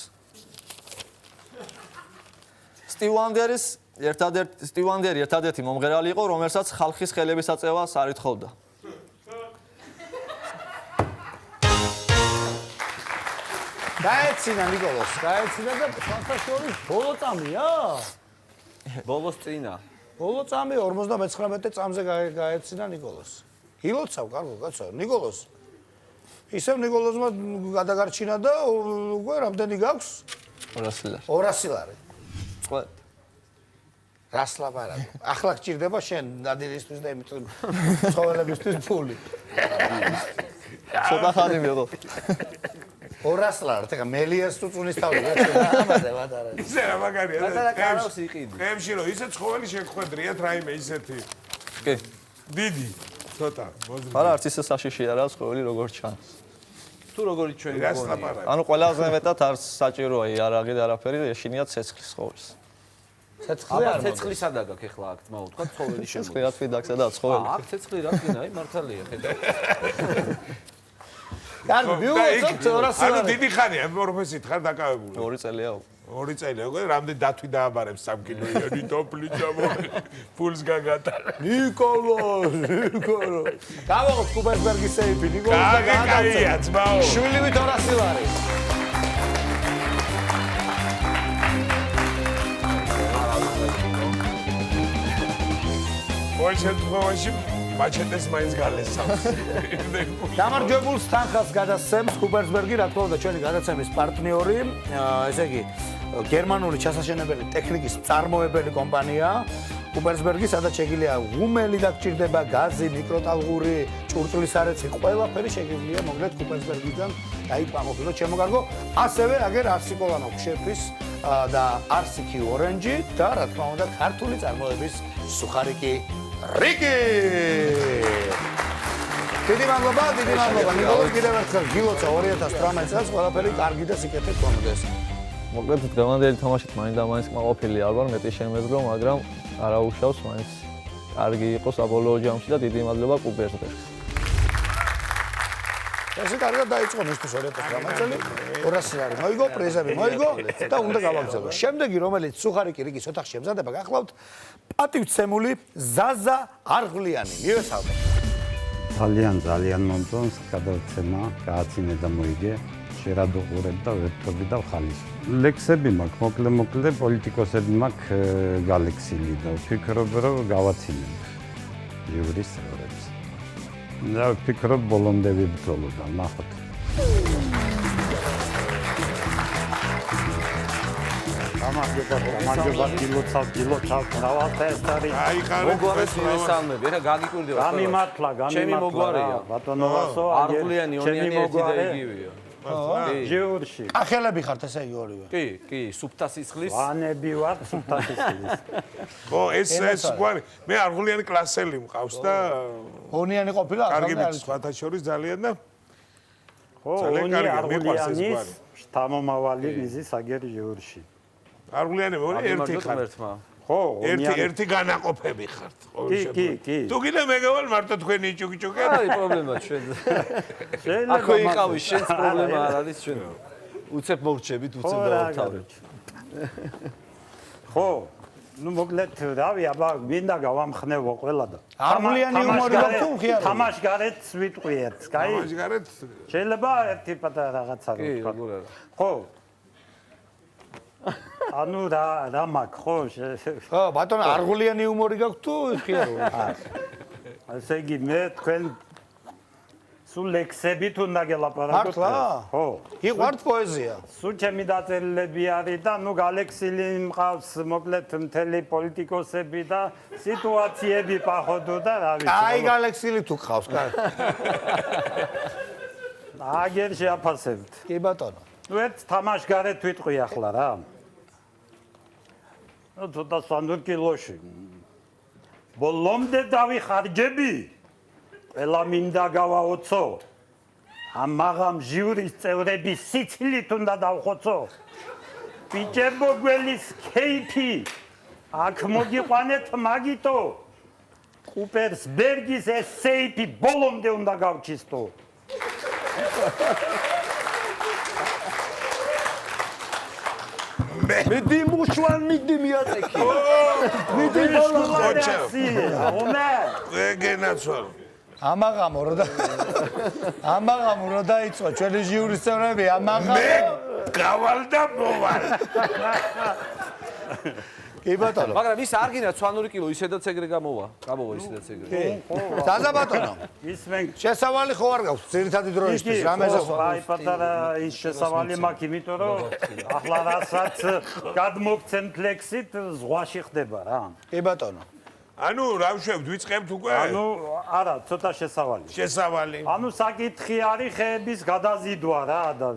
სტივანდერი ერთადერთი მომღერალი იყო, რომელსაც ხალხის ხელებისაწევა არ ითხოვდა. გაეცინა ნიკოლოზ, გაეცინა და ფანტასტიკური ბოლო წამია. ბოლოს წინა. ბოლო წამი 59 წამზე გაეცინა ნიკოლოზ. ილოცავ, კარგო, კაცო, ნიკოლოზ. ისევ ნიკოლოზმა გადაგარჩინა და უკვე რამდენი გაქვს? 200 ლარი. 200 ლარი. წვე. რას ლაპარაკო? ახლა გჭირდება შენ ნადირისთვის და იმით ცხოველებისთვის ფული. ცოტა ხანი მიყო. 200 ლარი, ეხა მელიას თუ წუნის თავი გაჩვენა, მადარ. ისე რა მაგარია. და კარავს იყიდი. ემში რომ ისე ცხოველი შეგხვედრიათ რაიმე ისეთი. კი. დიდი. ცოტა. მოზრდი. არა, არც ისე საშიში არა, სხეული როგორ ჩანს. თუ როგორი ჩვენი რას გონია. ლაპარაკი? ანუ ყველაზე მეტად არც საჭიროა იარაღი და არაფერი, ეშინიათ ცეცხლის სხეულს. ცეცხლი აბა არ ცეცხლისა დაგაქ ახლა აქ თმა უთქვა ცხოველი შემო. ცეცხლი რა თვი დაგსა და ცხოველი. აქ ცეცხლი რა გინა, აი მართალია ხედა. კარგი, ვიუღოთ 200 ანუ ლარი. დიდი ხანია პროფესიით ხარ დაკავებული. 2 წელია. 2 წელი, უკვე რამდენი დათვი დააბარებს 3 კილო იონი ტოპლი ჩამოყი. ფულს გაგატარა. ნიკოლოზ. გავაღოთ კუბერსბერგის სეიფი, ნიკოლოზ და კაია, ძმაო. შვილივით 200 ლარი. ყოველ შემთხვევაში მაჩეტეს მაინც გალესავს. გამარჯვებულს თანხას გადასცემს კუბერსბერგი, რა თქმა უნდა, ჩვენი გადაცემის პარტნიორი, ესე იგი, გერმანული ჩასაშენებელი ტექნიკის მწარმოებელი კომპანია. კუბერსბერგი, სადაც შეგიძლია ღუმელი და გჭირდება გაზი, მიკროტალღური, ჭურჭლისარეცი, ყველაფერი შეგიძლია მოგდეთ კუბერსბერგიდან დაიკვამოთ ჩემო კარგო. ასევე აგერ არსიკოლანო შეფის და არსიკი ორენჯი და რა თქმა უნდა, ქართული წარმოების სუხარიკი რიკი. დიდი მადლობა, ნიკოლოზ კიდევ ერთხელ გილოცა 2018 წელს ყველაფერი კარგი და სიკეთე გქონდეს. მოკლედ დღევანდელი თამაშით მაინდა-მაინც კმაყოფილი არ ვარ, მეტი შემეძლო, მაგრამ არაუშავს, მაინც კარგი იყო საბოლოო ჯამში და დიდი მადლობა კუბერსბერგს. ესე კარგად დაიწყო მისთვის 2018 წელი, 200 ლარი მოიგო, პრიზები მოიგო და უნდა გავაგზავნო. შემდეგი, რომელიც სუხარიკი რიგის ოთახში ემზადება, გახლავთ პატივცემული ზაზა არღვლიანი. მივესალმეთ. ძალიან მომწონს გადაცემა, გააცინე და მოიგე. შერადო ყურებ და ვერტობი და ხალის. ლექსები მაქვს, მოკლე პოლიტიკოსები მაქვს გალექსილი და ვფიქრობ, რომ გავაცინებ ჟიურის წევრებს. და ვფიქრობ ბოლომდე ვიბრძოლო და ნახოთ. გამარჯობა, გილოცავ, დავალთესტარი. აი ხარ. მოგვარეს მესალმები, ეხა გაგიკვირდება. გამიმართლა. ჩემი მოგვარია. ბატონო ვასო, არღვლიანი ონიანი ერთი და იგივეა. ჟიურში. ახელები ხართ ესე იგი ორივე. კი, სუფთა სისხლის. ვანები ვარ, სუფთა სისხლის. ხო, ეს გვარი. მე არღვლიანი კლასელი მყავს და ონიანი ყოფილა, კარგი ვიცი, სხვათა შორის ძალიან და ხო, არღვლიანის შთამომავალი მიზის აგერ ჟიურში. არღვლიანი მე ერთი ხარ. ხო, ერთი განაყოფები ხართ. კი. თუ კიდე მეგოვალ მარტო თქვენი ჭუკჭუკე. არის პრობლემა ჩვენ. აქ იყავის შენს პრობლემა არ არის ჩვენ. უცებ მორჩებით, უცებ დავთავრეთ. ხო, ну მოკლედ რავი, აბა მინდა გავამხნევო ყველა და. არღვლიანი უმორი გაქვთ თუ მხიარული? თამაშგარეთ ვიტყვი ერთს, კაი? თამაშგარეთ შეიძლება ერთი პატარა რაღაცა კი, ვთქვა. როგორ არა. ხო. ანუ რა მაგ ხო? ხო, ბატონო, არღულიანი იუმორი გაქვთ თუ ხიარული? ასე იგი მე თქვენ სულ ლექსებით უნდა გელაპარაკოთ. მართლა? ხო. იყვართ პოეზია? სულ ჩემი დაწერილები არის და ნუ გალექსილი მყავს მოკლედ მთელი პოლიტიკოსები და სიტუაციები პახოვდო და რა ვიცი. აი გალექსილი თუ ყავს, კაი. აგერ შეაფასებთ. კი ბატონო. ნუ ერთ თამაშგარეთ ვიტყვი ახლა რა. ნუ ცოტა სანდურკილოში. ბოლომდე დავიხარჯები. ყველა მინდა გავაოცო. ამ მაღამ ჟიურის წევრების სიცილით უნდა დავხოცო. ბიჭებო გველის ქეიფი. აქ მოგიყვანეთ მაგიტო. კუპერსბერგის ეს სეიფი ბოლომდე უნდა გავჩისტო. მიდი მუშვან მიდი მიაწექი. მიდი ბოლომდე. ომე. ეგენაცვალ. ამაღამო რო დაიწყო ჩვენი ჟიურის წევრები ამაღამო. მე გავალ და მოვალ. კი ბატონო. მაგრამ ის არ გინდა ცვანური კილო ისედაც ეგრე გამოვა ისედაც ეგრე. დაზა ბატონო. ისმენ შესავალი ხო არ გაქვს ძირითადი დროისთვის რამეზე ხო? აი პატარა ის შესავალი მაქვს, იმიტომ რომ ახლა რასაც გადმოგცემთ ლექსით ზღვაში ხდება რა. კი ბატონო. ანუ რა ვშვებთ, ვიწყებთ უკვე? ანუ არა, ცოტა შესავალი. შესავალი. ანუ საკითხი არის ხეების გადაზიდვა რა და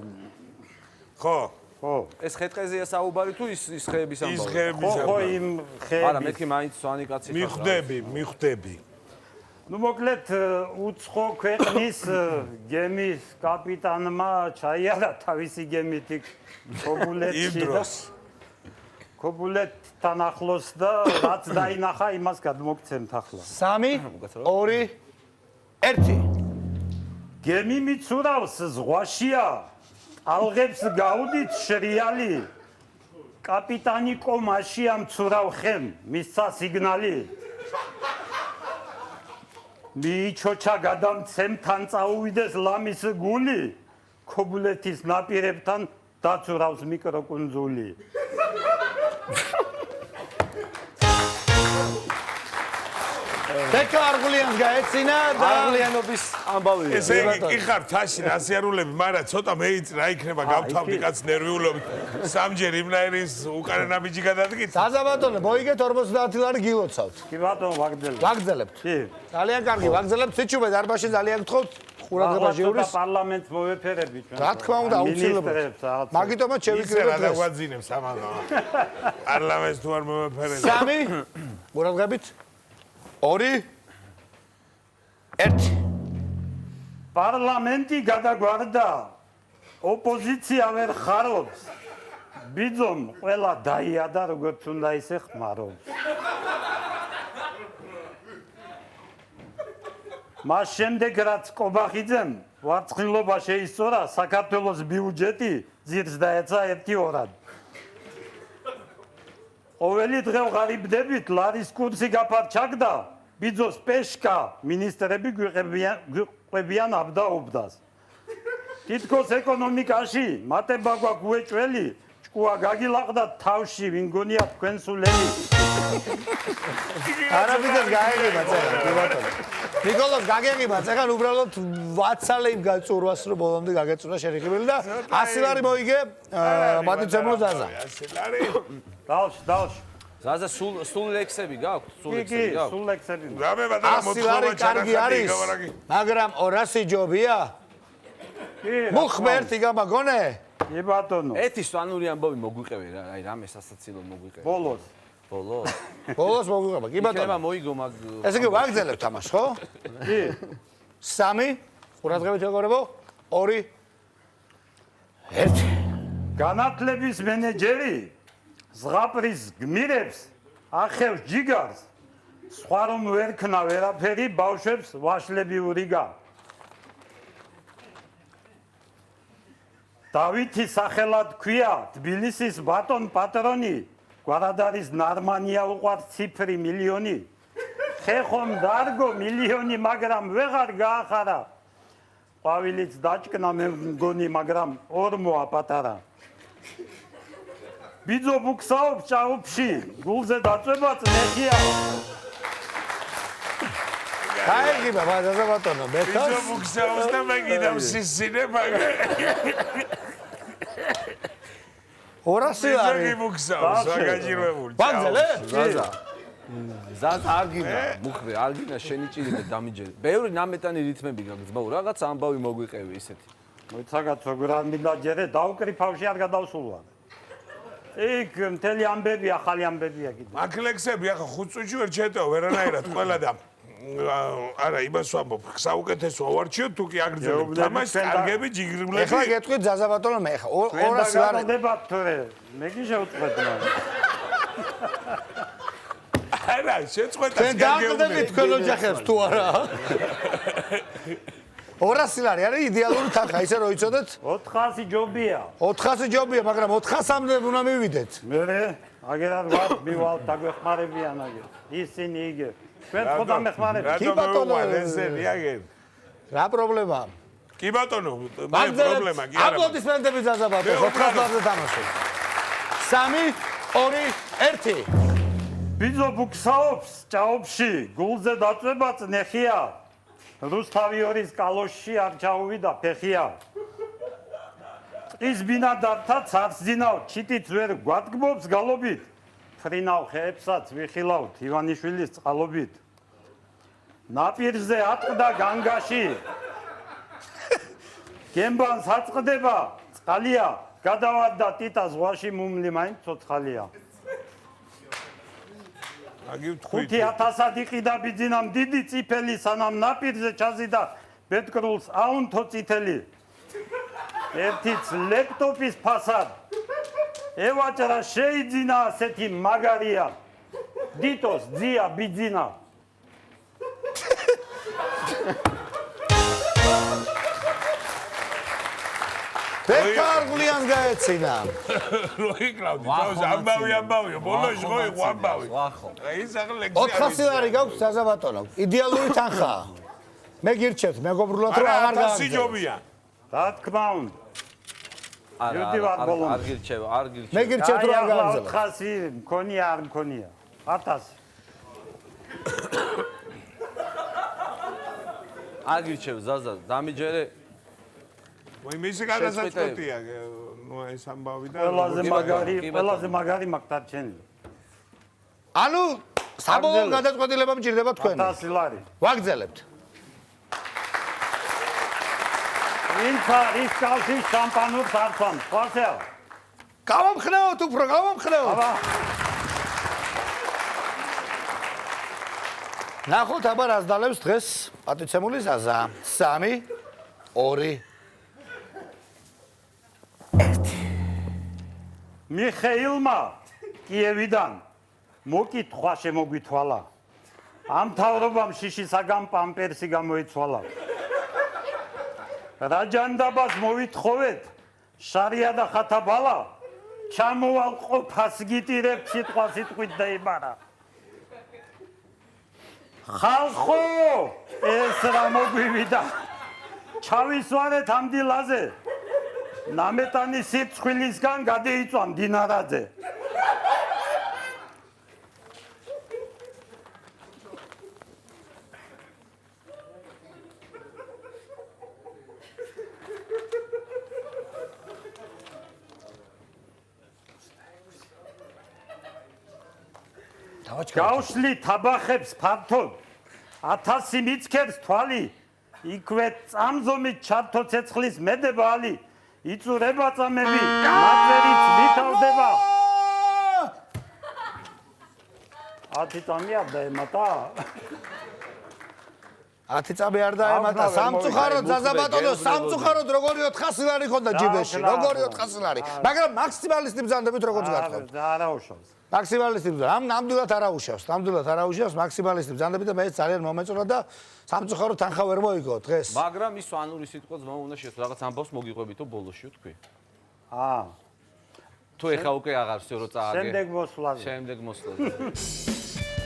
ხო. ხო. ეს ხეტყეზეა საუბარი თუ ის ხეების ამბავი? ის ხეების ხო, იმ ხეების. არა, მეთქი მაინც სვანი კაცი ხარ. მიხვდები. ნუ მოკლედ უცხო ქვეყნის გემის კაპიტანმა ჩაიარა თავისი გემით ქობულეთში და ქობულეთთან ახლოს და რაც დაინახა იმას გადმოგცემთ ახლა. 3 2 1 გემი მიცურავს ზღვაშია. ალღებს გაუდით შრიალი. კაპიტანი კომაშია მცურავ ხემ, მისცა სიგნალი. მიჩოჩა გადამცემთან წაუვიდეს ლამის გული. ქობულეთის ნაპირებთან დაცურავს მიკროკუნძული. დეკა არგულიანს გაეცინა და არგულიანობის ამბავია. ესე იგი კი ხარ თაში რასიარულები, მაგრამ ცოტა მეიწრა იქნება გავთავდი კაც ნერვიულობით. სამჯერ იმნაირის უკანა ნაბიჯი გადადგით. დაზა ბატონო, მოიგეთ 50 ლარი გილოცავთ. კი ბატონო, ვაგრძელებთ. ვაგრძელებთ. კი. ძალიან კარგი, ვაგრძელებთ. სიჩუბე დარბაში ძალიან გთხოვთ. ყურადღება ჟიურის. პარლამენტს მოვეფერები ჩვენ. რა თქმა უნდა, აუცილებლად. მაგიტომაც შევიკრიბეთ რა დაგვაძინებს ამაზე. პარლამენტს თუ არ მოვეფერებ. 3 ყურადღებით 2 1 პარლამენტი გადაგვარდა. ოპოზიცია ვერ ხარობს. ბიძომ ყველა დაიადა როგორც უნდა ისე ხმარობს. მას შემდეგ რაც კობახიძემ ვარცხნილობა შეისწორა, საქართველოს ბიუჯეტი ძირს დაეცა 1-2-რად. ყოველი დღე ვღარიბდებით, ლარის კურსი გაფარჩაგდა, ბიძოს პეშკა, მინისტრები გვიყვებიან აბდაუბდას. თითქოს ეკონომიკაში მატება გვაქვს უეჭველი, ჭკუა გაგილაყდა თავში, ვინ გონია თქვენ სულელი. არაბიძეს გაეგება წერა, კი ბატონო. ნიკოლოზ გაგეგება წერა, უბრალოდ ვაცალებ გაწურვას, რომ ბოლომდე გაგეწურა შერიხებელი და 100 ლარი მოიგე მათიცემო ზაზა. 100 ლარი. დავში. ზაზა სულ ლექსები გაქვთ? სულ კი, ლექსები გაქვთ? სულ ლექსები. რამე ბატონო 100 ლარი კარგი არის, მაგრამ 200 ჯობია. კი. მუხმერთი გამაგონე? კი ბატონო. ეთი სვანური ამბავი მოგვიყევი რა, აი რამე სასაცილო მოგვიყევი. ბოლოს. ბოლოს მოგვიყება, კი ბატონო. იქნება მოიგო მაგ. ესე იგი ვაგრძელებთ თამაშს, ხო? კი. 3 ყურადღებით მეგობრებო 2 1 განათლების მენეჯერი ზღაპრის გმირებს ახევს ჯიგარს, სხვა რომ ვერ ქნა ვერაფერი, ბავშვებს ვაშლები ურიგა. დავითი სახელად ქვია თბილისის ბატონ პატრონი, გვარადარის ნარმანია უყვარს ციფრი მილიონი. ხე ხომ დარგო მილიონი, მაგრამ ვეღარ გაახარა. ყვავილიც დაჭკნა მე მგონი, მაგრამ ორმოა პატარა. ბიძო ბუქსაობს ჭაობში, გულზე დაწვებაც ნეხია. გაიგება ბაზაზე ბატონო, მეთოს. ბიძო ბუქსაობს და მე კიდევ სისინე მაგრამ. 200 ბიძო არის. ბუქსაობს, ვაგაჭირებული. ვაგზელე? ზაზა. ზაზ არ გინდა, მუხრე, არ გინდა შენი ჭირი და დამიჯერე. ბევრი ნამეტანი რითმები გაქვს, ბაუ, რაღაც ამბავი მოგვიყევი ისეთი. მოიცაგათ როგორ არ მინდა ჯერე დაუკრიფავში არ გადავსულვარ. იქ მთელი ამბები ახალი ამბებია კიდე. აკლექსები ახლა 5 წუთში ვერ ჩეტეო ვერანაირად ყველა და არა იმას ვამბობ საუკეთესო ავარჩიო თუ კი აგრძელებ თამაშს კარგები ჯიგრიბლები ეხლა გეტყვით ზაზა ბატონო მე ხა 200 არის. დებათ თორე მე კი შევწყვეტ მაგრამ. არა შეწყვეტა თქვენ დააყდებით თქვენ ოჯახებს თუ არა? 200 ლარი არის იდეალური თანხა, ისე რომ იცოდეთ? 400 ჯობია. 400 ჯობია, მაგრამ 400-მდე უნდა მივიდეთ. მე აგერ არ ვარ, მივალ დაგვეხმარებიან აგერ. ისინი იგე. ჩვენ ხო დამეხმარებთ. კი ბატონო, ესენი აგერ. რა პრობლემაა? კი ბატონო, მე პრობლემა კი არა. აპლოდისმენტები ზაზა ბატონო, 400 ლარზე თამაშობ. 3 2 1 ბიძო ბუქსაობს ჭაობში, გულზე დაწვებაც ნეხია. რუსთავიორის კალოშში არ ჩაუვიდა ფეხია. ის ბინადართა ცარცძინავ, ჩიტიც ვერ გვადგმობს გალობით. ფრინავ ხეებსაც ვიხილავთ ივანიშვილის წყალობით. ნაპირზე ატყდა განგაში. გემბანს აწყდება, წყალია, გადავარდა ტიტა ზღვაში მუმლი მაინც ცოცხალია. 5000 იყიდა ბიძინამ დიდი წიფელი სანამ ნაპირზე ჩაზიდა ბედკრულს აუნთო წითელი. ერთიც ლეპტოპის ფასად ევაჭრა შეიძინა ასეთი მაგარია. დიტოს ძია ბიძინა. ბეკარგლიანს გაეცინა. როიკრავდი, თავზე ამბავი, ბოლოში ხო იყო ამბავი. ის ახლა ლექსია. 400 ლარი გაქვს ზაზა ბატონო. იდეალური თანხაა. მე გირჩევთ, მეგობრულად რომ აღარ გააგზავნოთ. 1000 ჯობია. რა თქმა უნდა. არა, არ გირჩევ, არ გირჩევ. მე გირჩევთ რომ არ გააგზავნოთ. 400 მქონია, არ მქონია. 1000. არ გირჩევ ზაზა, დამიჯერე. მოი მისი გადასაწყვეტია, ნუ ეს ამბავი და ყველაზე მაგარი მაგდარჩენილი. ანუ საბოლოო გადაწყვეტილება მჭირდება თქვენ. 1000 ლარი. ვაგზელებთ. ვინც არის კალში შამპანურ სარცვამ, ხვალსეა. გავამხნევოთ უფრო, გავამხნევოთ. აბა. ნახოთ აბა რას დალევს დღეს პატიცემული ზაზა. 3 2 მიხეილმა კიევიდან მოკითხვა შემოგვითვალა. ამ თავრობამ შიშისაგან პამპერსი გამოიცვალა. რაჯანდაბას მოვითხოვეთ, შარია და ხათაბალა, ჩამოვალ ყოფას გიტირებ სიტყვა სიტყვით დაიბარა. ხალხო, ეს რა მოგვივიდა. ჩავისვარეთ ამ დილაზე. ნამეტანი სიცხვილისგან გადეიწვა მდინარაძე. გავშლი თაბახებს ფართოდ 1000 მიცქებს თვალი იქვე წამზომით ჩართო ცეცხლის მედებალი იწურება წამები მაწერიც ვითავდება 10 წამი არ დაემატა 10 წამი არ დაემატა სამწუხაროდ ზაზა ბატონო სამწუხაროდ როგორი 400 ლარი ხონდა ჯიბეში როგორი 400 ლარი მაგრამ მაქსიმალისტი ბრძანდებით როგორც გათხოვთ არა უშავს მაქსიმალისტი ამ ნამდვილად არა უშავს მაქსიმალისტი ბრძანდებით და მე ძალიან მომეწონა და სამწუხაროდ თანხა ვერ მოიგო დღეს მაგრამ ის ანური სიტყვა ძმა უნდა შეხვდეთ რაღაც ამბავს მოგიყვებითო ბოლოშიო თქვი თუ ეხა უკვე აღარ ვსიო რო წააგე შემდეგ მოსვლაზე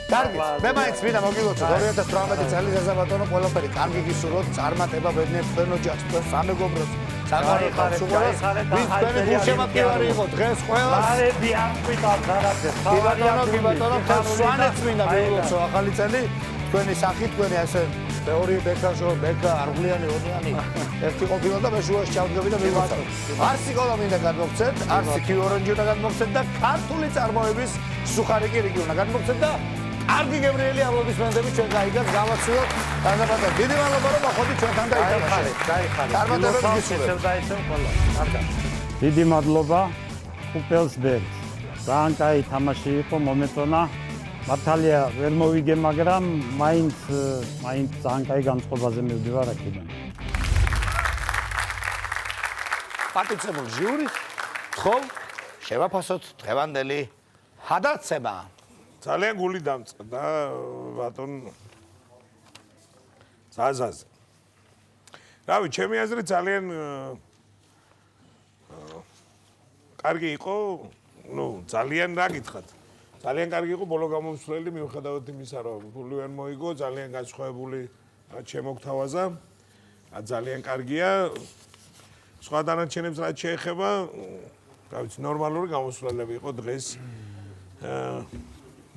კარგი მე მაინც მინდა მოგილოცოთ 2018 წელი ზაზა ბატონო ყველაფერი კარგი გისურვოთ წარმატება ბედნიერ თქვენ ოჯახს თქვენ სამეგობროს საყვარელს უყურებს ვინც თქვენი გულშემატკივარი იყო დღეს ყველას არები არ ყვიტავთ არაფერს. კი ბატონო სვანეთს მინდა მიულოცო ახალი წელი თქვენი სახით თქვენი ასე თეორი ბექაშო ბექა არღლიანი ონიანი ერთი ყოფილა და მე შუაში ჩავდგები და მივაწევ არსი კოლა მინდა გადმოგცეთ არსი კი ორანჟი უნდა გადმოგცეთ და ქართული წარმოების სუხარი კი რიგი უნდა გადმოგცეთ და კარგი გემრიელი აპლოდისმენტები ჩვენ გაიგებს გავაცილოთ დანაბატა დიდი მადლობა რომ მოხდით ჩვენთან და ითამაშეთ წარმატებებს გისურვებთ დაიცემ ყველა კარგად დიდი მადლობა უპელს ბერდს ძალიან კაი თამაში იყო მომეწონა მართალია ვერ მოვიგე მაგრამ მაინც ძალიან კაი განწყობაზე მივდივარ აქედან პატიცებულ ჟიურის თხოვ შევაფასოთ დღევანდელი ჰადაცება ძალიან გული დამწყდა ბატონ ზაზაზე. რავი, ჩემი აზრით ძალიან კარგი იყო, ძალიან რა გითხრათ. ძალიან კარგი იყო ბოლო გამომსვლელი მიუხედავად იმისა, რომ ფული ვერ მოიგო, ძალიან განსხვავებული შემოგთავაზა. ძალიან კარგია. სხვა დანარჩენებს რაც შეეხება, რა ვიცი, ნორმალური გამოსვლელები იყო დღეს.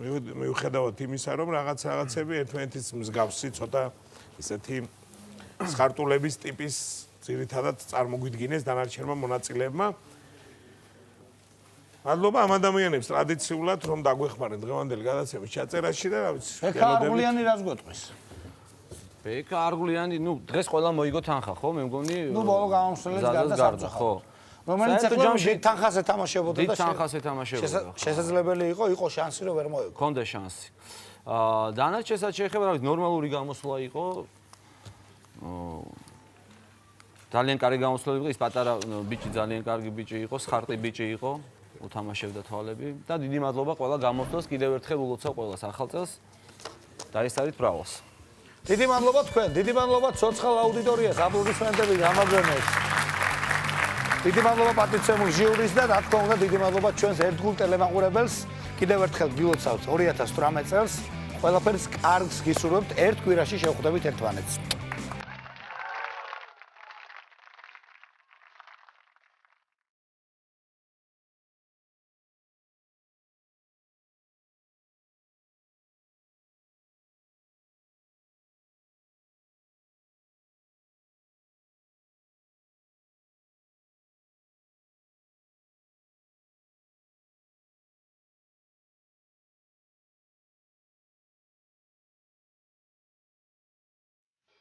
მიუხედავად იმისა, რომ რაღაცები ერთმანეთის მსგავსი ცოტა ისეთი სხარტულების ტიპის ძირითადად წარმოგვიდგინეს დანარჩენმა მონაწილეებმა. მადლობა ამ ადამიანებს ტრადიციულად რომ დაგვეხმარენ დღევანდელი გადაცემის ჩაწერაში და რა ვიცი, ბექა არღლიანი რას გვეტყვის? ბექა არღლიანი, დღეს ყველა მოიგო თანხა, ხო? მე მგონი ბოლო გამოსვლელს გარდა ხო? რომელიც ახლა დიდ თანხას ეთამაშებოდა და დიდ თანხას ეთამაშებოდა. შესაძლებელი იყო შანსი რომ ვერ მოიგო. ქონდა შანსი. დანარჩენსაც შეეხება, რა ვიცი, ნორმალური გამოსვლა იყო. ძალიან კარგი გამოსვლა იყო, ის პატარა ბიჭი ძალიან კარგი ბიჭი იყო, სხარტი ბიჭი იყო, უთამაშებდა თვალები და დიდი მადლობა ყველა გამოსვლას, კიდევ ერთხელ ულოცავ ყველას ახალ წელს. დაესწარით ბრავოს. დიდი მადლობა თქვენ, დიდი მადლობა ცოცხალ აუდიტორიას, აპლოდისმენტები გამაგრენეს. დიდი მადლობა პატიცემულ ჟიურის და რა თქმა უნდა დიდი მადლობა ჩვენს ერთგულ ტელემაყურებელს. კიდევ ერთხელ გილოცავთ 2018 წელს. ყველაფერს კარგს გისურვებთ, ერთ კვირაში შევხვდებით ერთმანეთს.